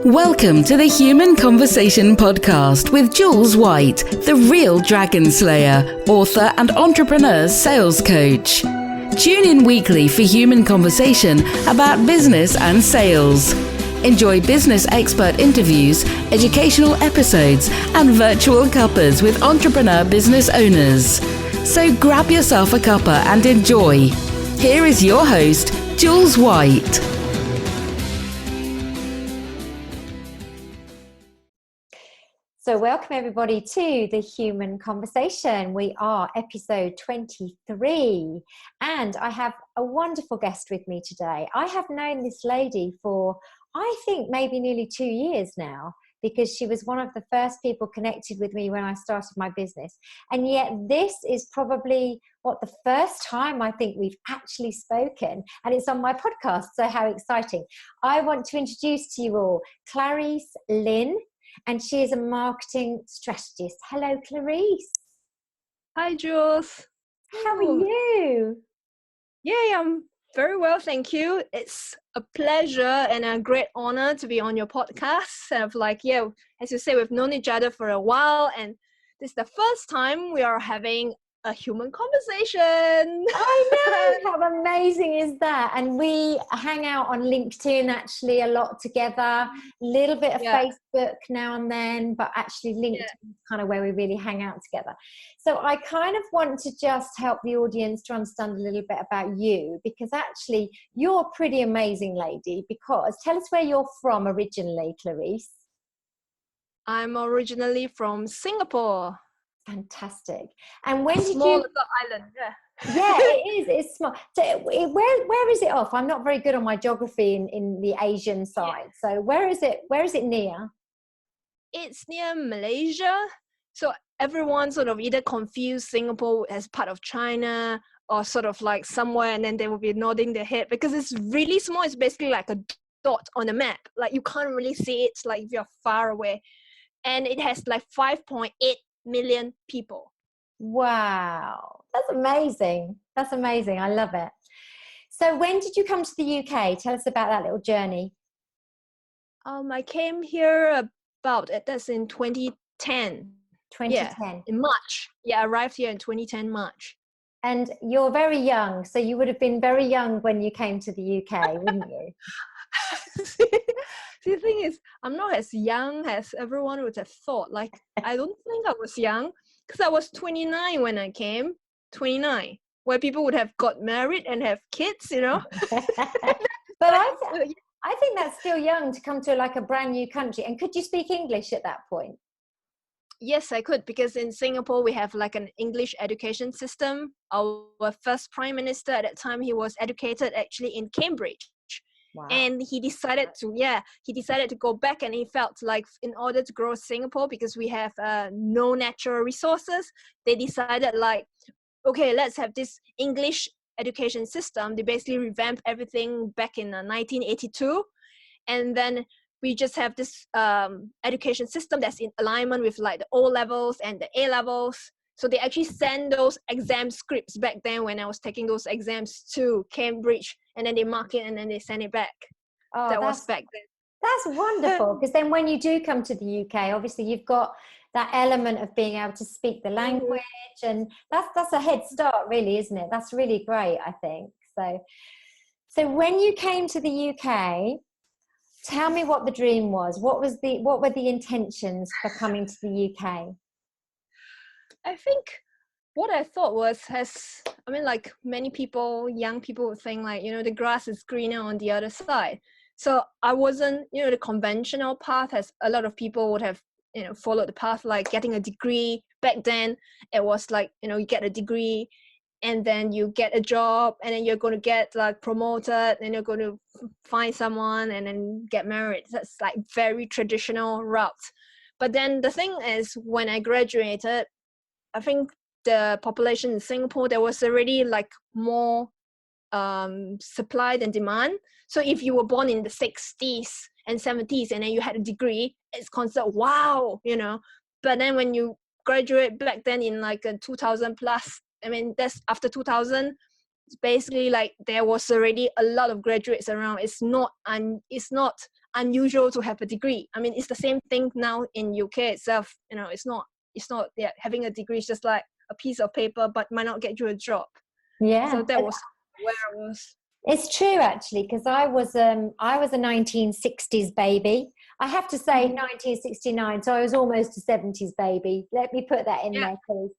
Welcome to the Human Conversation podcast with Jules White, the real dragon slayer, author and entrepreneur sales coach. Tune in weekly for human conversation about business and sales. Enjoy business expert interviews, educational episodes, and virtual cuppas with entrepreneur business owners. So grab yourself a cuppa and enjoy. Here is your host, Jules White. So welcome everybody to the Human Conversation. We are episode 23 and I have a wonderful guest with me today. I have known this lady for, I think, maybe nearly 2 years now, because she was one of the first people connected with me when I started my business. And yet this is probably the first time I think we've actually spoken, and it's on my podcast. So how exciting. I want to introduce to you all Clarice Lin. And she is a marketing strategist. Hello, Clarice. Hi, Jules. How are you? Yeah, I'm very well, thank you. It's a pleasure and a great honor to be on your podcast. As you say, we've known each other for a while, and this is the first time we are having a human conversation. I know, how amazing is that? And we hang out on LinkedIn actually a lot together, a little bit of Facebook now and then, but actually LinkedIn is kind of where we really hang out together. So I kind of want to just help the audience to understand a little bit about you, because actually you're a pretty amazing lady. Because tell us where you're from originally, Clarice. I'm originally from Singapore. Fantastic. And when did small you... island, Yeah, it is. It's small. So where is it off? I'm not very good on my geography in the Asian side. So where is it near? It's near Malaysia. So everyone sort of either confuse Singapore as part of China or sort of like somewhere, and then they will be nodding their head because it's really small. It's basically like a dot on a map. Like you can't really see it like if you're far away. And it has like 5.8 million people. Wow, that's amazing. I love it. So when did you come to the UK? Tell us about that little journey. I came here that's in 2010. 2010. Yeah, in March. Yeah, I arrived here in 2010 March. And you're very young, so you would have been very young when you came to the UK, wouldn't you? See, the thing is, I'm not as young as everyone would have thought. Like, I don't think I was young, because I was 29 when I came. 29, where people would have got married and have kids, you know. But I think that's still young to come to like a brand new country. And could you speak English at that point? Yes, I could, because in Singapore, we have like an English education system. Our first prime minister at that time, he was educated actually in Cambridge. Wow. And he decided to go back, and he felt like in order to grow Singapore, because we have no natural resources, they decided like, okay, let's have this English education system. They basically revamped everything back in 1982. And then we just have this education system that's in alignment with like the O levels and the A levels. So they actually send those exam scripts back then when I was taking those exams to Cambridge, and then they mark it and then they send it back. Oh, that was back then. That's wonderful, because then when you do come to the UK, obviously you've got that element of being able to speak the language, and that's a head start, really, isn't it? That's really great, I think. So when you came to the UK, tell me what the dream was. What were the intentions for coming to the UK? I think what I thought was, like many people, young people would think like, the grass is greener on the other side. So I wasn't, the conventional path, as a lot of people would have, followed the path, like getting a degree. Back then, it was like, you get a degree and then you get a job, and then you're going to get like promoted, and you're going to find someone and then get married. That's like very traditional route. But then the thing is, when I graduated, I think the population in Singapore, there was already like more supply than demand. So if you were born in the 60s and 70s and then you had a degree, it's considered wow, But then when you graduate back then in like 2000 plus, that's after 2000, it's basically like there was already a lot of graduates around. It's not unusual to have a degree. I mean, it's the same thing now in UK itself. It's not yeah, having a degree is just like a piece of paper, but might not get you a job. Yeah. So that was where I was. It's true, actually, because I was a 1960s baby. I have to say 1969, so I was almost a 70s baby. Let me put that in there, please.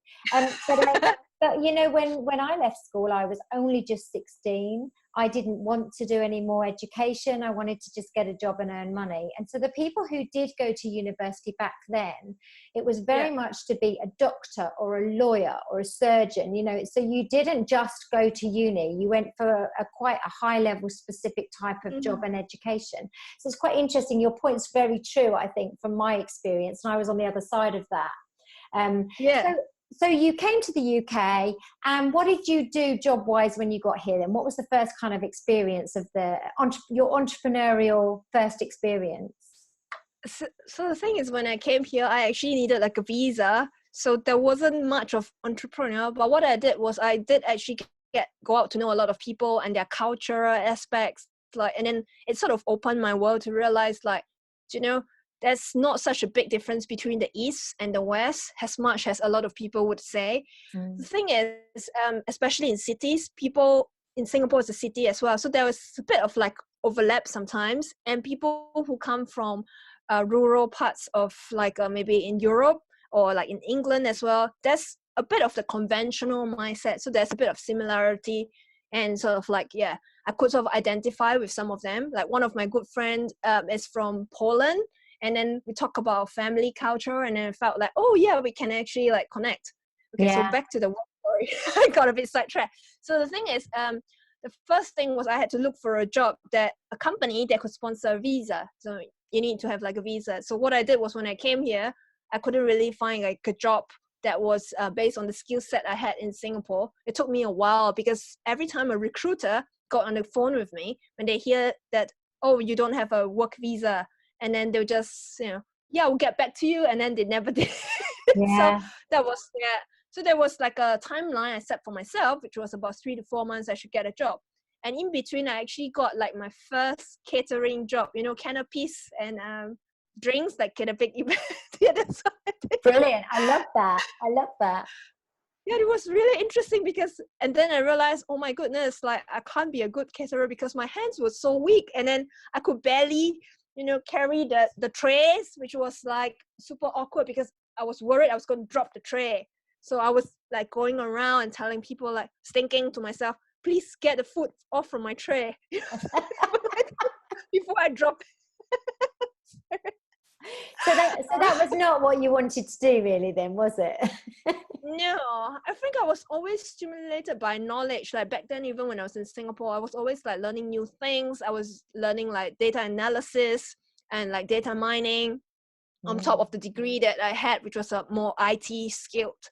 But when I left school, I was only just 16. I didn't want to do any more education. I wanted to just get a job and earn money. And so the people who did go to university back then, it was very much to be a doctor or a lawyer or a surgeon, so you didn't just go to uni. You went for quite a high level specific type of job and education. So it's quite interesting. Your point's very true, I think, from my experience. And I was on the other side of that. So you came to the UK, and what did you do job-wise when you got here then? What was the first kind of experience of your entrepreneurial first experience? So the thing is, when I came here, I actually needed like a visa. So there wasn't much of entrepreneur, but what I did was I did actually go out to know a lot of people and their cultural aspects. And then it sort of opened my world to realize there's not such a big difference between the East and the West, as much as a lot of people would say. The thing is, especially in cities, people in Singapore is a city as well. So there was a bit of like overlap sometimes. And people who come from rural parts of maybe in Europe or like in England as well, there's a bit of the conventional mindset. So there's a bit of similarity. And sort of I could sort of identify with some of them. Like one of my good friends is from Poland. And then we talk about family culture, and then I felt like, oh yeah, we can actually like connect. Okay, so back to the work story. I got a bit sidetracked. So the thing is, the first thing was I had to look for a company that could sponsor a visa. So you need to have like a visa. So what I did was when I came here, I couldn't really find like a job that was based on the skill set I had in Singapore. It took me a while because every time a recruiter got on the phone with me, when they hear that, oh, you don't have a work visa, and then they'll just, we'll get back to you. And then they never did. So that was, So there was like a timeline I set for myself, which was about 3 to 4 months I should get a job. And in between, I actually got like my first catering job, canopies and drinks, like at a big event. Brilliant. I love that. Yeah, it was really interesting and then I realized, oh my goodness, like I can't be a good caterer because my hands were so weak. And then I could barely carry the trays, which was like super awkward because I was worried I was going to drop the tray. So I was like going around and telling people, like thinking to myself, please get the food off from my tray before I drop it. So that was not what you wanted to do really then, was it? No, I think I was always stimulated by knowledge. Like back then, even when I was in Singapore, I was always like learning new things. I was learning like data analysis and like data mining on top of the degree that I had, which was a more IT skilled.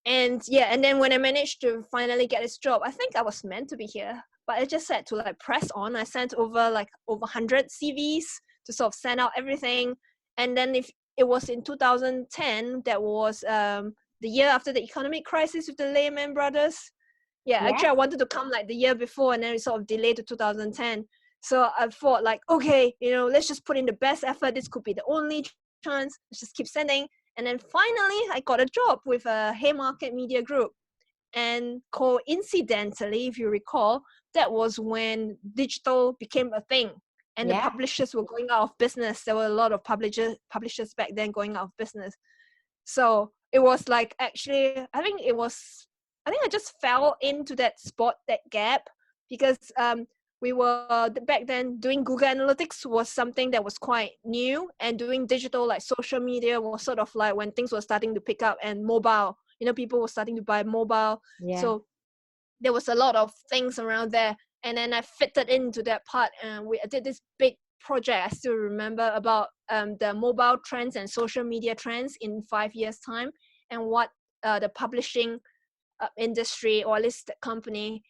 And then when I managed to finally get this job, I think I was meant to be here, but I just had to like press on. I sent over 100 CVs to sort of send out everything. And then if it was in 2010, that was the year after the economic crisis with the Lehman Brothers. Actually I wanted to come like the year before, and then it sort of delayed to 2010. So I thought like, okay, let's just put in the best effort. This could be the only chance. Let's just keep sending. And then finally I got a job with a Haymarket Media Group. And coincidentally, if you recall, that was when digital became a thing. And the publishers were going out of business. There were a lot of publishers back then going out of business. So it was like, actually, I think I just fell into that spot, that gap, because we were back then doing Google Analytics was something that was quite new, and doing digital like social media was sort of like when things were starting to pick up, and mobile, people were starting to buy mobile. So there was a lot of things around there. And then I fitted into that part, and I did this big project, I still remember, about the mobile trends and social media trends in 5 years' time, and what the publishing industry, or at least the company,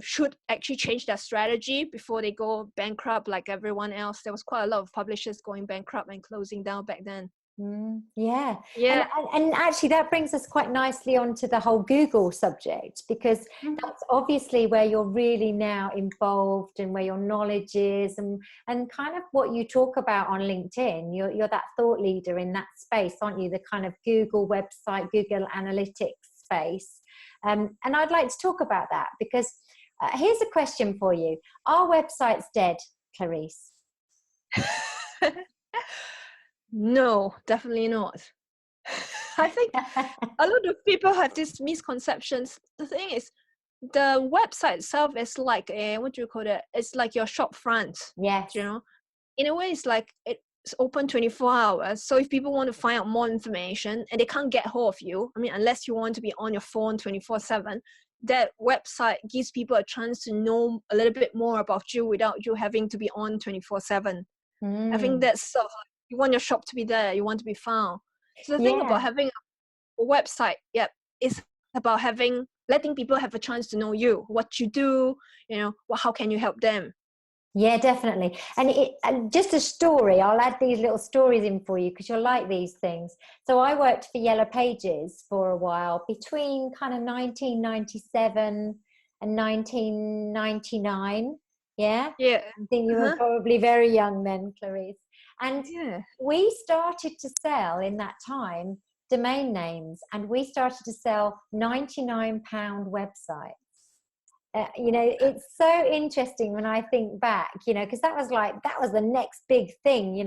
should actually change their strategy before they go bankrupt like everyone else. There was quite a lot of publishers going bankrupt and closing down back then. Yeah. Yeah. And actually that brings us quite nicely onto the whole Google subject, because that's obviously where you're really now involved and where your knowledge is, and kind of what you talk about on LinkedIn. You're that thought leader in that space, aren't you? The kind of Google website, Google Analytics space. And I'd like to talk about that, because here's a question for you. Are websites dead, Clarice? No, definitely not. I think a lot of people have these misconceptions. The thing is, the website itself is like a, what do you call it? It's like your shop front. Yes. You know, in a way, it's like it's open 24 hours. So if people want to find out more information and they can't get hold of you, I mean, unless you want to be on your phone 24/7, that website gives people a chance to know a little bit more about you without you having to be on 24/7. I think that's sort of like, you want your shop to be there, you want to be found. So the thing about having a website, is about letting people have a chance to know you, what you do, how can you help them. Yeah, definitely. And just a story, I'll add these little stories in for you because you'll like these things. So I worked for Yellow Pages for a while, between kind of 1997 and 1999. Yeah? Yeah. I think you were probably very young then, Clarice. And we started to sell in that time domain names, and we started to sell £99 websites. It's so interesting when I think back, because that was the next big thing.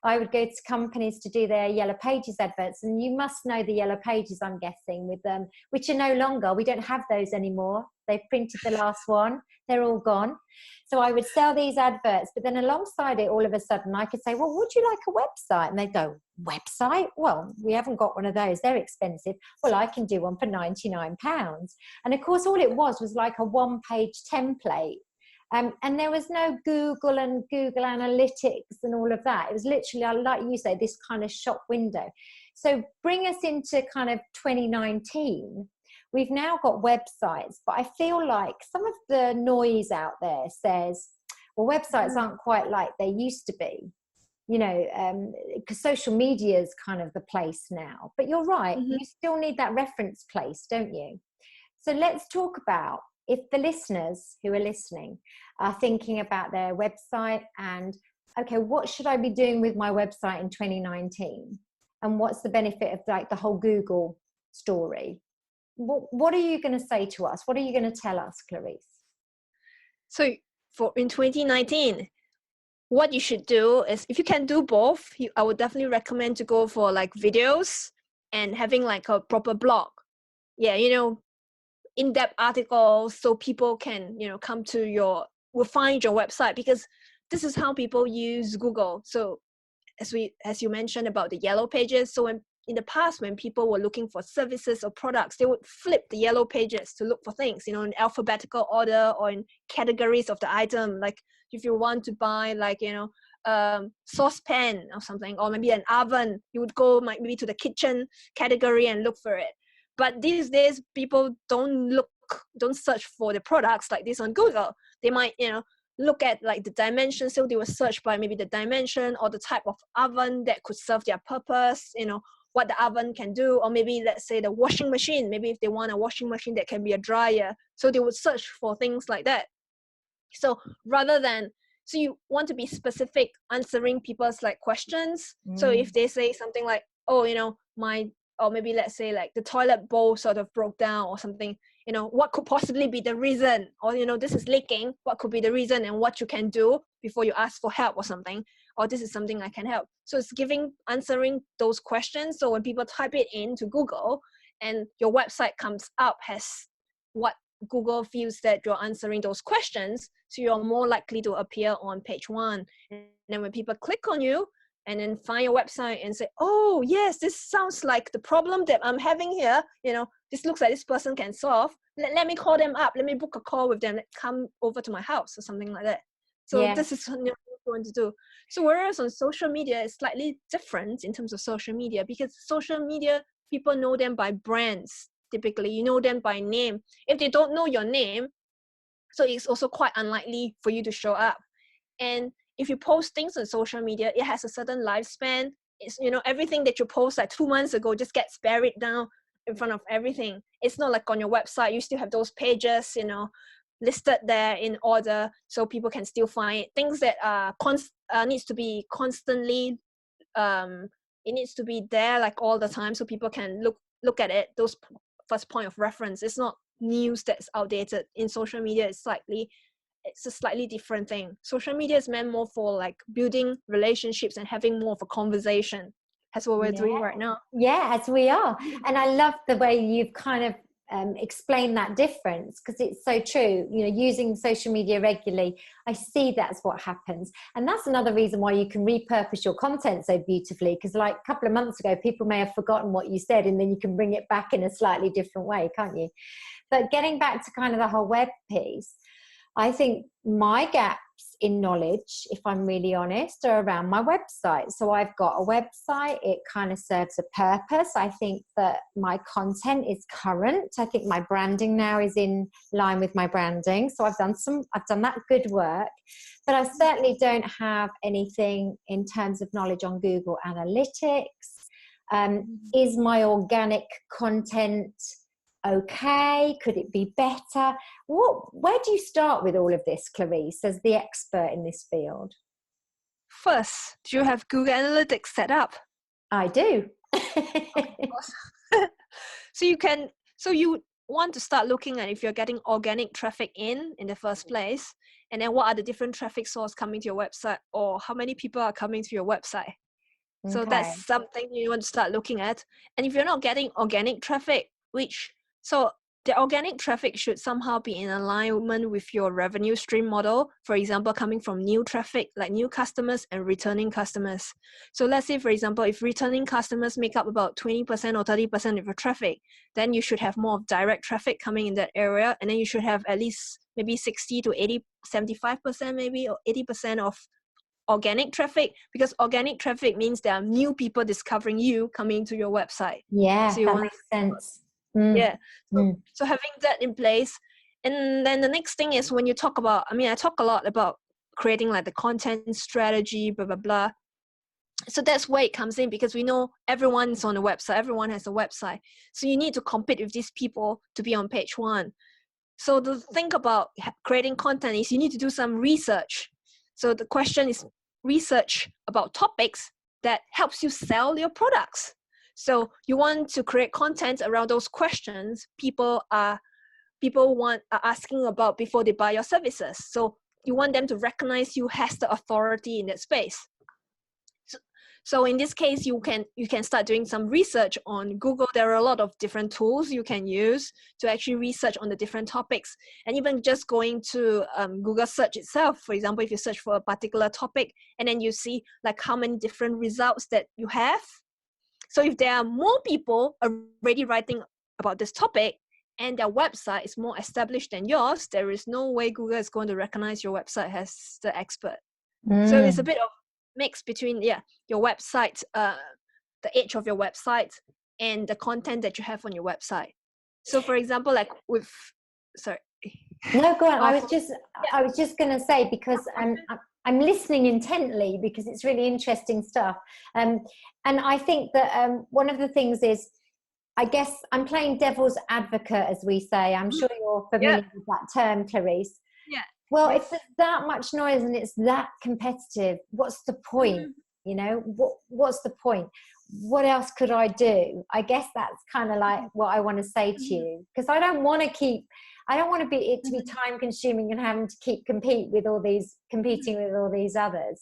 I would go to companies to do their Yellow Pages adverts, and you must know the Yellow Pages, I'm guessing, with them, which are no longer, we don't have those anymore. They've printed the last one. They're all gone. So I would sell these adverts, but then alongside it, all of a sudden I could say, well, would you like a website? And they'd go, website? Well, we haven't got one of those. They're expensive. Well, I can do one for £99. And of course, all it was like a one-page template. And there was no Google and Google Analytics and all of that. It was literally, like you say, this kind of shop window. So bring us into kind of 2019. We've now got websites, but I feel like some of the noise out there says, well, websites aren't quite like they used to be, because social media is kind of the place now. But you're right, you still need that reference place, don't you? So let's talk about, if the listeners who are listening are thinking about their website and, okay, what should I be doing with my website in 2019? And what's the benefit of like the whole Google story? What are you going to say to us? What are you going to tell us, Clarice? So in 2019, what you should do is, if you can do both, I would definitely recommend to go for like videos and having like a proper blog. Yeah, in-depth articles, so people can, come to will find your website, because this is how people use Google. So as you mentioned about the Yellow Pages, so in the past, when people were looking for services or products, they would flip the Yellow Pages to look for things, in alphabetical order or in categories of the item. Like if you want to buy like, saucepan or something, or maybe an oven, you would go maybe to the kitchen category and look for it. But these days, people don't search for the products like this on Google. They might, look at like the dimensions. So they will search by maybe the dimension or the type of oven that could serve their purpose, what the oven can do, or maybe let's say the washing machine, maybe if they want a washing machine that can be a dryer. So they would search for things like that. So so you want to be specific, answering people's like questions. So if they say something like, oh, or maybe let's say like the toilet bowl sort of broke down or something, what could possibly be the reason? Or, this is leaking, what could be the reason and what you can do before you ask for help or something? Or this is something I can help. So it's answering those questions. So when people type it into Google and your website comes up as what Google feels that you're answering those questions, so you're more likely to appear on page 1. And then when people click on you and then find your website and say, oh yes, this sounds like the problem that I'm having here, this looks like this person can solve, let me call them up, let me book a call with them, come over to my house or something like that. So this is what you want to do. So whereas on social media, it's slightly different in terms of social media, because social media, people know them by brands. Typically, you know them by name. If they don't know your name, so it's also quite unlikely for you to show up. And if you post things on social media, it has a certain lifespan. it's, you know, everything that you post like 2 months ago just gets buried down in front of everything. It's not like on your website, you still have those pages, you know, listed there in order so people can still find it. Things that needs to be constantly, it needs to be there like all the time so people can look at it. Those first point of reference. It's not news that's outdated. In social media, it's a slightly different thing. Social media is meant more for like building relationships and having more of a conversation. That's what we're doing right now. Yeah, as we are. And I love the way you've kind of explained that difference, because it's so true. You know, using social media regularly, I see that's what happens. And that's another reason why you can repurpose your content so beautifully, because like a couple of months ago, people may have forgotten what you said, and then you can bring it back in a slightly different way, can't you? But getting back to kind of the whole web piece, I think my gaps in knowledge, if I'm really honest, are around my website. So I've got a website, it kind of serves a purpose. I think that my content is current. I think my branding now is in line with my branding. So I've done that good work, but I certainly don't have anything in terms of knowledge on Google Analytics. Is my organic content okay? Could it be better? Where do you start with all of this, Clarice, as the expert in this field? First, do you have Google Analytics set up? I do. So you want to start looking at if you're getting organic traffic in the first place, and then what are the different traffic sources coming to your website, or how many people are coming to your website. So Okay. that's something you want to start looking at. And if you're not getting organic traffic, so the organic traffic should somehow be in alignment with your revenue stream model. For example, coming from new traffic, like new customers and returning customers. So let's say, for example, if returning customers make up about 20% or 30% of your traffic, then you should have more of direct traffic coming in that area. And then you should have at least maybe 60 to 80, 75% maybe, or 80% of organic traffic, because organic traffic means there are new people discovering you coming to your website. Yeah, so that makes sense. Yeah. So having that in place. And then the next thing is when you talk about, I talk a lot about creating like the content strategy, blah, blah, blah. So that's where it comes in, because we know everyone's on a website. Everyone has a website. So you need to compete with these people to be on page one. So the thing about creating content is you need to do some research. So the question is research about topics that helps you sell your products. So you want to create content around those questions people are asking about before they buy your services. So you want them to recognize you as the authority in that space. So in this case, you can start doing some research on Google. There are a lot of different tools you can use to actually research on the different topics. And even just going to Google search itself, for example, if you search for a particular topic, and then you see like how many different results that you have. So if there are more people already writing about this topic and their website is more established than yours, there is no way Google is going to recognize your website as the expert. So it's a bit of mix between your website, the edge of your website, and the content that you have on your website. So for example, like with no, go on. I was just going to say, because I'm listening intently because it's really interesting stuff. And I think that one of the things is, I guess I'm playing devil's advocate, as we say. I'm sure you're familiar with that term, Clarice. Yeah. Well, if there's that much noise and it's that competitive, what's the point? You know, what's the point? What else could I do? I guess that's kind of like what I want to say to you, because I don't want to be it to be time consuming and having to keep competing with all these others.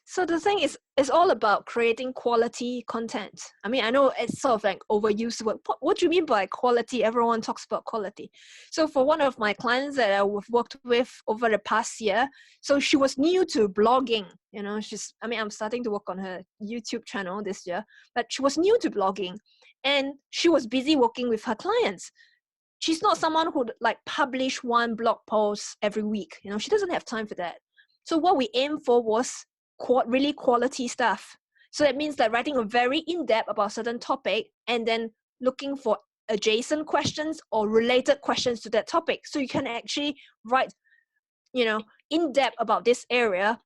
So the thing is, it's all about creating quality content. I know it's sort of like overused word. What do you mean by quality? Everyone talks about quality. So for one of my clients that I've worked with over the past year, so she was new to blogging. You know, I'm starting to work on her YouTube channel this year, but she was new to blogging, and she was busy working with her clients. She's not someone who like publish one blog post every week. You know, she doesn't have time for that. So what we aimed for was really quality stuff. So that means that writing a very in-depth about a certain topic and then looking for adjacent questions or related questions to that topic. So you can actually write, in-depth about this area.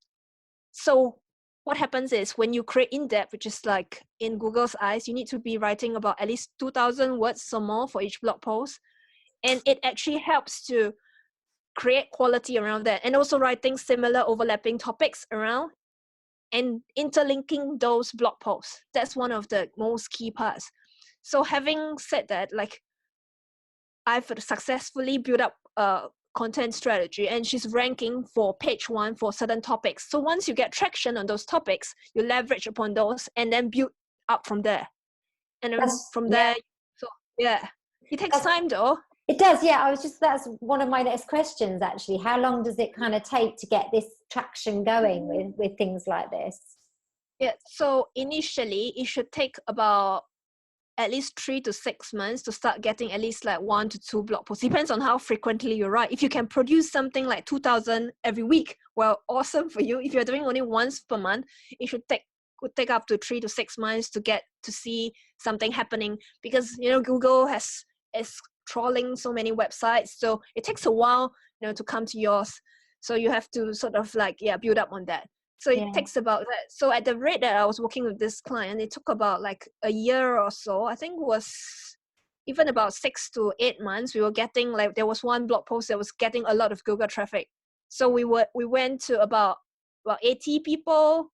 So what happens is when you create in-depth, which is like in Google's eyes, you need to be writing about at least 2,000 words or more for each blog post. And it actually helps to create quality around that, and also writing similar overlapping topics around and interlinking those blog posts. That's one of the most key parts. So having said that, like, I've successfully built up a content strategy, and she's ranking for page 1 for certain topics. So once you get traction on those topics, you leverage upon those and then build up from there. And then from there, so yeah, it takes time though. It does, yeah. That's one of my next questions actually. How long does it kind of take to get this traction going with things like this? Yeah, so initially it should take about at least 3 to 6 months to start getting at least like 1 to 2 blog posts. Depends on how frequently you write. If you can produce something like 2,000 every week, well, awesome for you. If you're doing only once per month, it could take up to 3 to 6 months to get to see something happening, because Google is trawling so many websites, so it takes a while to come to yours. So you have to sort of like build up on that. So it takes about that. So at the rate that I was working with this client, it took about like a year or so. I think it was even about 6 to 8 months. We were getting like, there was one blog post that was getting a lot of Google traffic. So we went to about 80 people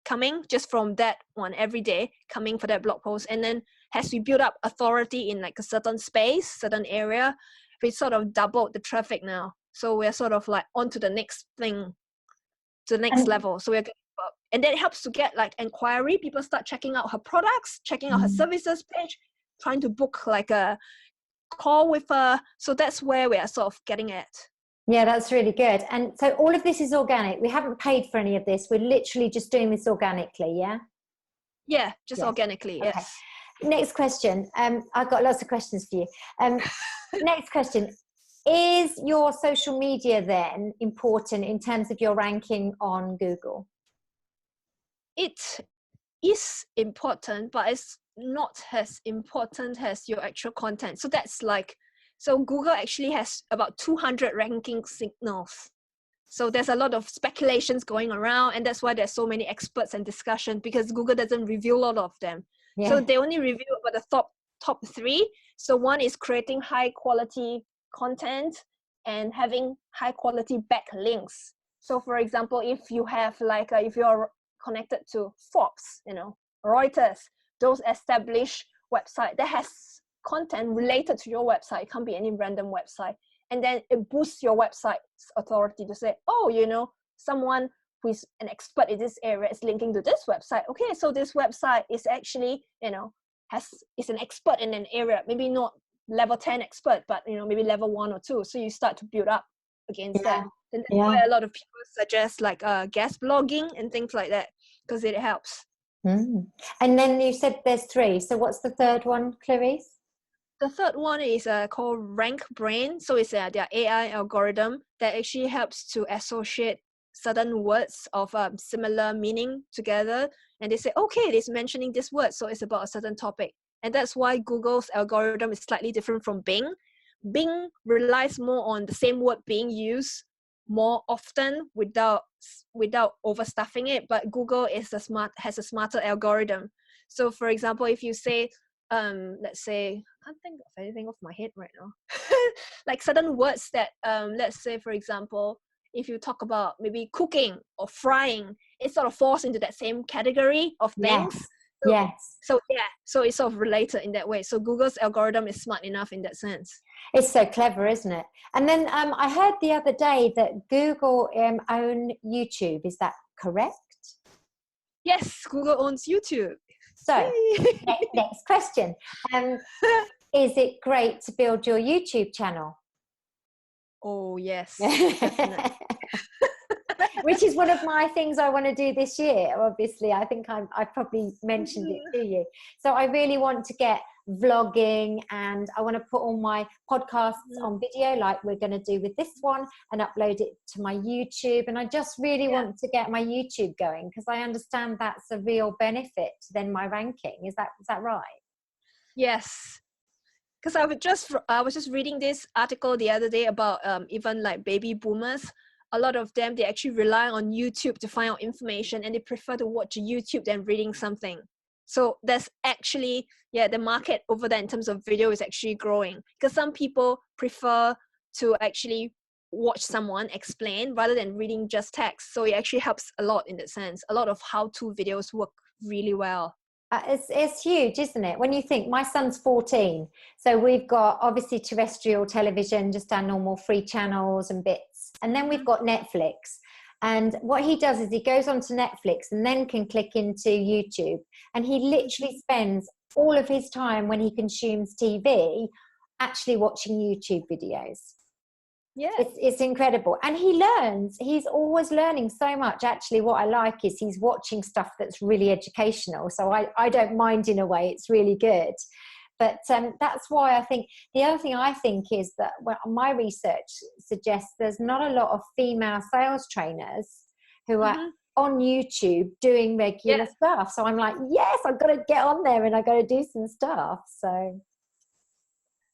coming just from that one every day, coming for that blog post. And then as we build up authority in like a certain space, certain area, we sort of doubled the traffic now. So we're sort of like on to the next thing, to the next level. So we're getting up. And that helps to get like inquiry. People start checking out her products, checking out her services page, trying to book like a call with her. So that's where we are sort of getting at. Yeah, that's really good. And so all of this is organic. We haven't paid for any of this. We're literally just doing this organically, yeah? Yeah, just organically, okay. yes. Next question. I've got lots of questions for you. Next question. Is your social media then important in terms of your ranking on Google? It is important, but it's not as important as your actual content. So that's like, so Google actually has about 200 ranking signals. So there's a lot of speculations going around, and that's why there's so many experts and discussion, because Google doesn't reveal a lot of them. Yeah. So they only reveal about the top 3. So one is creating high quality content and having high quality backlinks. So for example, if you have like, if you're connected to Forbes, Reuters, those established website that has content related to your website, it can't be any random website. And then it boosts your website's authority to say, oh, someone who is an expert in this area is linking to this website. Okay, so this website is actually, is an expert in an area, maybe not level 10 expert, but maybe level 1 or 2. So you start to build up against that. And that's why a lot of people suggest like guest blogging and things like that, because it helps. And then you said there's 3. So what's the third one, Clarice? The third one is called Rank Brain. So it's their AI algorithm that actually helps to associate certain words of similar meaning together. And they say, okay, it's mentioning this word, so it's about a certain topic. And that's why Google's algorithm is slightly different from Bing. Bing relies more on the same word being used more often without overstuffing it. But Google has a smarter algorithm. So for example, if you say, let's say, I can't think of anything off my head right now. Like certain words that, let's say, for example, if you talk about maybe cooking or frying, it sort of falls into that same category of things. So it's sort of related in that way. So Google's algorithm is smart enough in that sense. It's so clever, isn't it? And then I heard the other day that Google own YouTube. Is that correct? Yes, Google owns YouTube. So next question. Is it great to build your YouTube channel? Oh, yes. Definitely. Which is one of my things I want to do this year. Obviously, I think I probably mentioned it to you. So I really want to get vlogging, and I want to put all my podcasts on video like we're going to do with this one, and upload it to my YouTube. And I just really want to get my YouTube going, because I understand that's a real benefit to then my ranking. Is that right? Yes. Because I was just reading this article the other day about even like baby boomers a lot of them, they actually rely on YouTube to find out information, and they prefer to watch YouTube than reading something. So there's actually, the market over there in terms of video is actually growing, because some people prefer to actually watch someone explain rather than reading just text. So it actually helps a lot in that sense. A lot of how-to videos work really well. It's huge, isn't it? When you think, my son's 14, so we've got obviously terrestrial television, just our normal free channels and bits, and then we've got Netflix. And what he does is he goes onto Netflix and then can click into YouTube, and he literally spends all of his time when he consumes TV actually watching YouTube videos. Yeah, it's incredible, and he's always learning so much. Actually, what I like is he's watching stuff that's really educational, so I don't mind. In a way, it's really good. But that's why I think the other thing I think is that my research suggests there's not a lot of female sales trainers who are on YouTube doing regular stuff. So I'm like, yes, I've got to get on there and I've got to do some stuff. So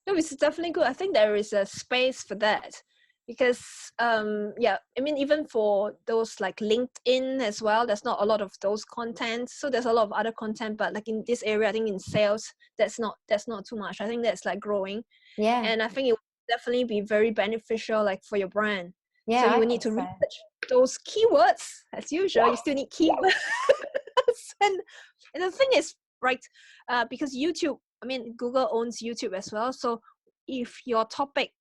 no, it's definitely good. I think there is a space for that, because I mean, even for those like LinkedIn as well, there's not a lot of those content. So there's a lot of other content, but like in this area, I think in sales, that's not too much. I think that's like growing. Yeah. And I think it will definitely be very beneficial like for your brand. Yeah. So you will need to research those keywords as usual. You still need keywords. and the thing is, right, because YouTube, I mean, Google owns YouTube as well. So if your topic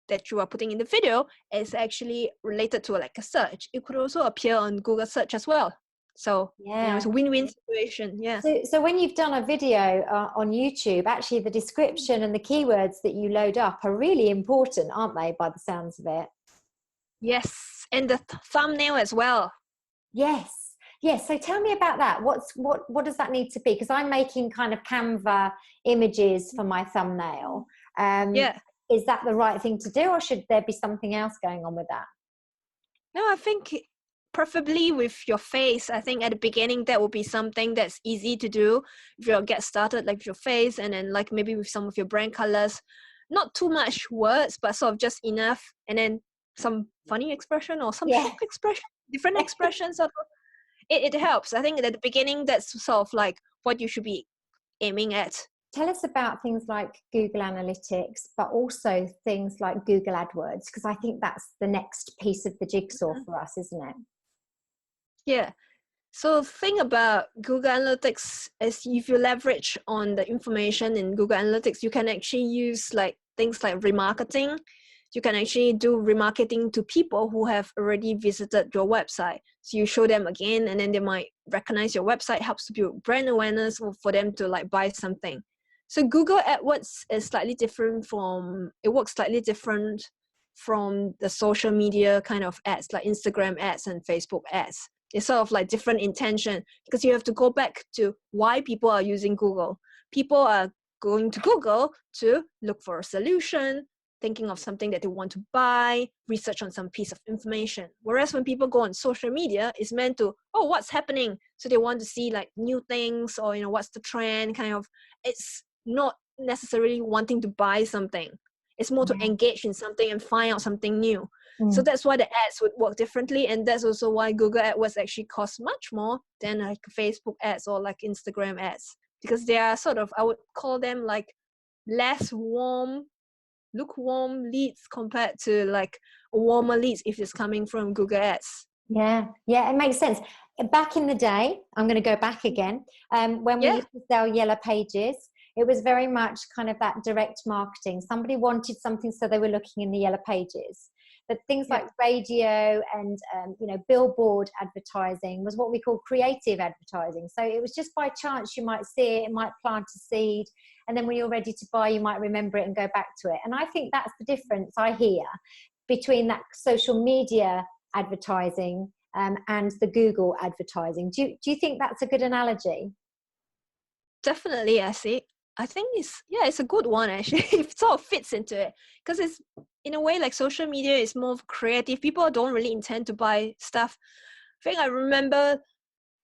that you are putting in the video is actually related to like a search, it could also appear on Google search as well. So it's a win-win situation. Yeah. So when you've done a video on YouTube, actually the description and the keywords that you load up are really important, aren't they, by the sounds of it? Yes. And the thumbnail as well. Yes. So tell me about that. What does that need to be? Because I'm making kind of Canva images for my thumbnail. Is that the right thing to do, or should there be something else going on with that? No, I think preferably with your face. I think at the beginning that will be something that's easy to do. If you get started like with your face, and then like maybe with some of your brand colors, not too much words, but sort of just enough, and then some funny expression or some shock expression, different expressions. It helps. I think at the beginning that's sort of like what you should be aiming at. Tell us about things like Google Analytics, but also things like Google AdWords, because I think that's the next piece of the jigsaw for us, isn't it? Yeah. So the thing about Google Analytics is if you leverage on the information in Google Analytics, you can actually use like things like remarketing. You can actually do remarketing to people who have already visited your website. So you show them again, and then they might recognize your website, helps to build brand awareness or for them to like buy something. So Google AdWords is works slightly different from the social media kind of ads, like Instagram ads and Facebook ads. It's sort of like different intention, because you have to go back to why people are using Google. People are going to Google to look for a solution, thinking of something that they want to buy, research on some piece of information. Whereas when people go on social media, it's meant to, what's happening? So they want to see like new things, or, what's the trend kind of. It's not necessarily wanting to buy something. It's more to engage in something and find out something new. So that's why the ads would work differently. And that's also why Google AdWords actually costs much more than like Facebook ads or like Instagram ads, because they are sort of, I would call them like less lukewarm leads compared to like warmer leads if it's coming from Google Ads. Yeah, it makes sense. Back in the day, I'm going to go back again, when we used to sell Yellow Pages, it was very much kind of that direct marketing. Somebody wanted something, so they were looking in the Yellow Pages. But things like radio and billboard advertising was what we call creative advertising. So it was just by chance you might see it, it might plant a seed, and then when you're ready to buy, you might remember it and go back to it. And I think that's the difference I hear between that social media advertising and the Google advertising. Do you think that's a good analogy? Definitely, I see. I think it's a good one actually. It sort of fits into it, because it's in a way like social media is more creative. People don't really intend to buy stuff. I think I remember,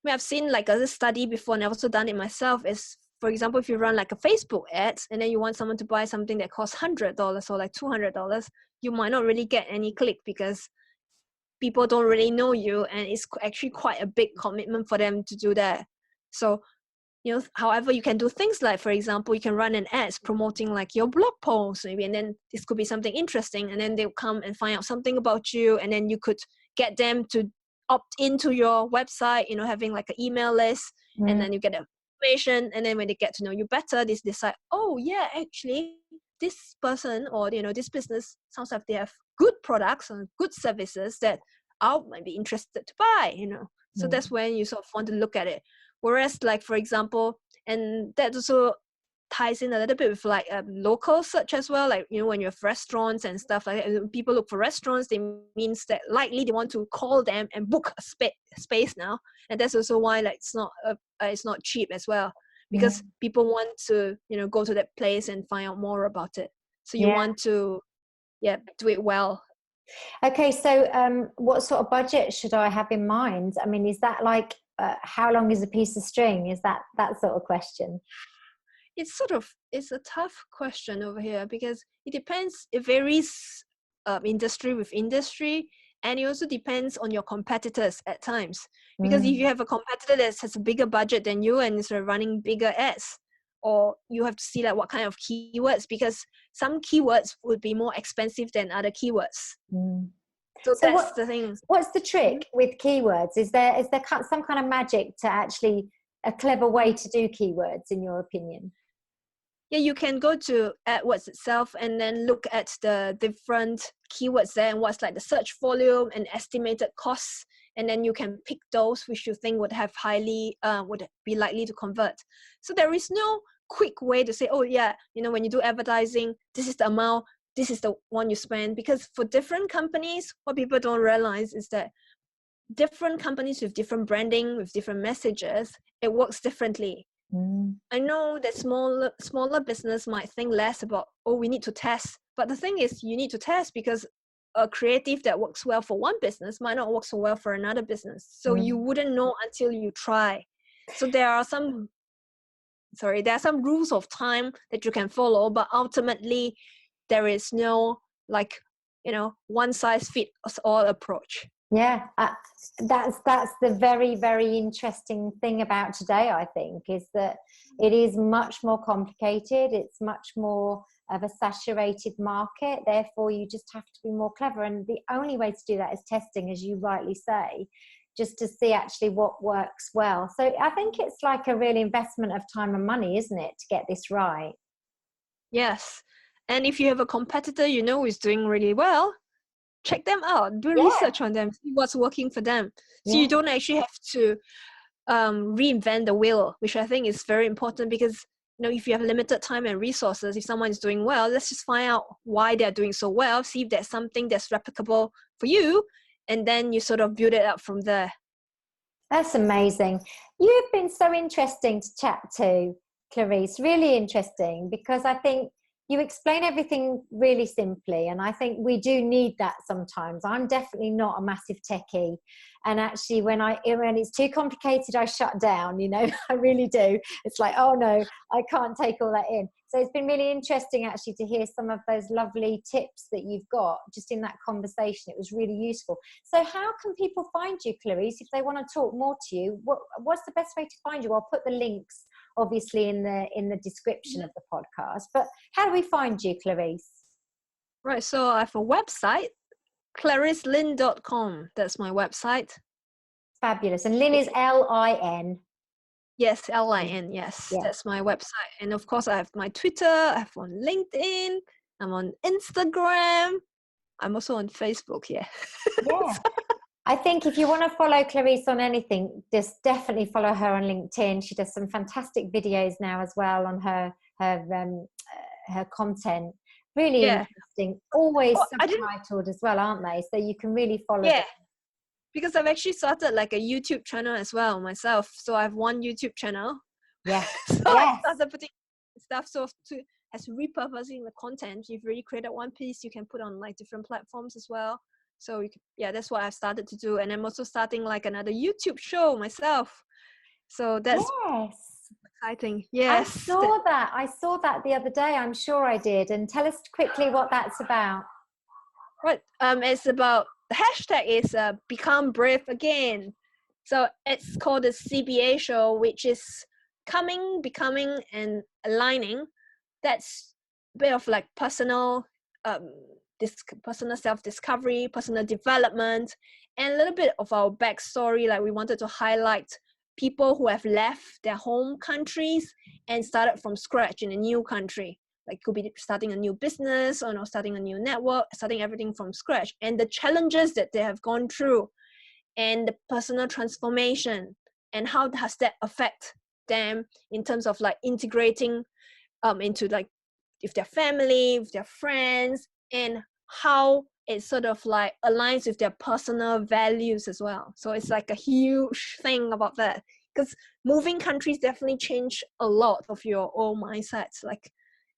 I've seen like a study before, and I've also done it myself, is for example, if you run like a Facebook ad and then you want someone to buy something that costs $100 or like $200, you might not really get any click because people don't really know you, and it's actually quite a big commitment for them to do that. So, however, you can do things like, for example, you can run an ads promoting like your blog post maybe, and then this could be something interesting, and then they'll come and find out something about you, and then you could get them to opt into your website, having like an email list, and then you get information, and then when they get to know you better, they decide, oh yeah, actually this person or this business sounds like they have good products and good services that I might be interested to buy. So that's when you sort of want to look at it. Whereas, like, for example, and that also ties in a little bit with like local search as well. Like, when you have restaurants and stuff like that, people look for restaurants, they means that likely they want to call them and book a space now. And that's also why like it's not cheap as well, because people want to go to that place and find out more about it. So you want to do it well. Okay, so what sort of budget should I have in mind? I mean, is that like how long is a piece of string? Is that sort of question? It's a tough question over here because it depends. It varies industry with industry, and it also depends on your competitors at times. Because if you have a competitor that has a bigger budget than you and is running bigger ads, or you have to see like what kind of keywords, because some keywords would be more expensive than other keywords. So that's the thing. What's the trick with keywords? Is there some kind of magic to actually a clever way to do keywords, in your opinion? Yeah, you can go to AdWords itself and then look at the different keywords there and what's like the search volume and estimated costs. And then you can pick those which you think would be likely to convert. So there is no quick way to say, oh yeah, when you do advertising, this is the amount, this is the one you spend. Because for different companies, what people don't realize is that different companies with different branding, with different messages, it works differently. I know that smaller business might think less about, oh, we need to test. But the thing is, you need to test because a creative that works well for one business might not work so well for another business. So you wouldn't know until you try. So there are some rules of time that you can follow, but ultimately there is no one size fits all approach. Yeah, that's the very, very interesting thing about today, I think, is that it is much more complicated. It's much more of a saturated market. Therefore, you just have to be more clever. And the only way to do that is testing, as you rightly say, just to see actually what works well. So I think it's like a real investment of time and money, isn't it, to get this right? Yes. And if you have a competitor who's doing really well, check them out, do research on them, see what's working for them. So you don't actually have to reinvent the wheel, which I think is very important, because if you have limited time and resources, if someone is doing well, let's just find out why they're doing so well, see if there's something that's replicable for you, and then you sort of build it up from there. That's amazing. You've been so interesting to chat to, Clarice, really interesting, because I think you explain everything really simply, and I think we do need that sometimes. I'm definitely not a massive techie, and actually when it's too complicated, I shut down, I really do. It's like, oh no, I can't take all that in. So it's been really interesting actually to hear some of those lovely tips that you've got just in that conversation. It was really useful. So how can people find you, Clarice, if they want to talk more to you? What's the best way to find you? I'll put the links obviously in the description of the podcast, but how do we find you, Clarice? Right, so I have a website, claricelin.com. That's my website. Fabulous. And Lin is L-I-N. Yes, L-I-N, yes. That's my website. And of course I have my Twitter, I have on LinkedIn, I'm on Instagram, I'm also on Facebook. Yeah. I think if you want to follow Clarice on anything, just definitely follow her on LinkedIn. She does some fantastic videos now as well on her content. Really interesting. Always subtitled as well, aren't they? So you can really follow them. Because I've actually started like a YouTube channel as well myself. So I have one YouTube channel. Yeah. I started putting stuff as repurposing the content. You've already created one piece, you can put on like different platforms as well. So that's what I've started to do. And I'm also starting like another YouTube show myself. So that's exciting. Yes. I saw that the other day. I'm sure I did. And tell us quickly what that's about. Right. It's about, the hashtag is Become Brave Again. So it's called the CBA Show, which is becoming, and aligning. That's a bit of like personal self-discovery, personal development, and a little bit of our backstory. Like, we wanted to highlight people who have left their home countries and started from scratch in a new country. Like, could be starting a new business, or starting a new network, starting everything from scratch, and the challenges that they have gone through, and the personal transformation, and how does that affect them in terms of like integrating into like with their family, with their friends, and how it sort of like aligns with their personal values as well. So it's like a huge thing about that, because moving countries definitely change a lot of your own mindsets. Like,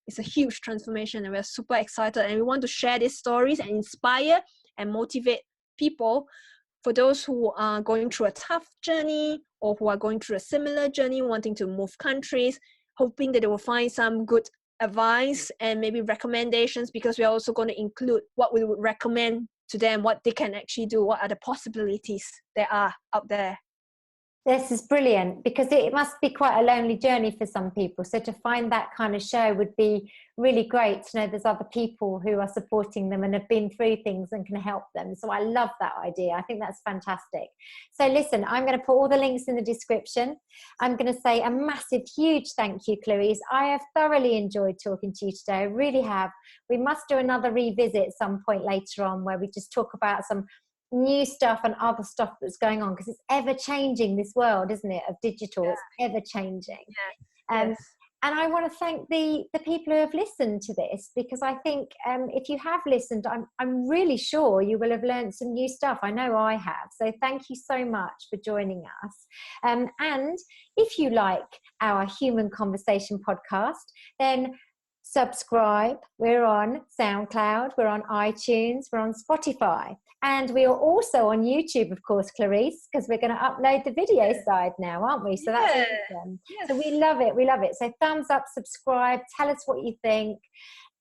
it's a huge transformation, and we're super excited, and we want to share these stories and inspire and motivate people, for those who are going through a tough journey, or who are going through a similar journey, wanting to move countries, hoping that they will find some good advice and maybe recommendations, because we are also going to include what we would recommend to them, what they can actually do, what are the possibilities there are out there. This is brilliant, because it must be quite a lonely journey for some people. So to find that kind of show would be really great to know there's other people who are supporting them and have been through things and can help them. So I love that idea. I think that's fantastic. So listen, I'm going to put all the links in the description. I'm going to say a massive, huge thank you, Clarice. I have thoroughly enjoyed talking to you today. I really have. We must do another revisit at some point later on, where we just talk about some new stuff and other stuff that's going on, because it's ever changing, this world, isn't it, of digital. It's ever changing. Yes. And I want to thank the people who have listened to this, because I think if you have listened, I'm really sure you will have learned some new stuff. I know I have. So thank you so much for joining us. And if you like our Human Conversation podcast, then subscribe. We're on SoundCloud, we're on iTunes, we're on Spotify, and we are also on YouTube, of course, Clarice, because we're going to upload the video side now, aren't we? So that's awesome. Yes. So we love it. So thumbs up, subscribe, tell us what you think,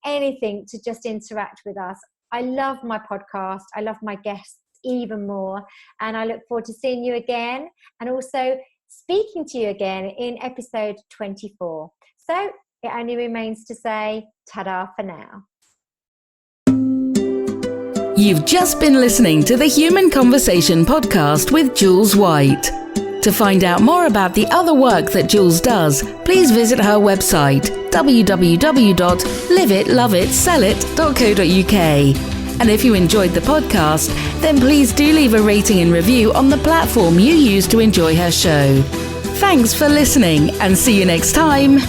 anything to just interact with us. I love my podcast. I love my guests even more, and I look forward to seeing you again, and also speaking to you again in episode 24. So it only remains to say ta-da for now. You've just been listening to the Human Conversation podcast with Jules White. To find out more about the other work that Jules does, please visit her website, www.liveitloveitsellit.co.uk. And if you enjoyed the podcast, then please do leave a rating and review on the platform you use to enjoy her show. Thanks for listening, and see you next time.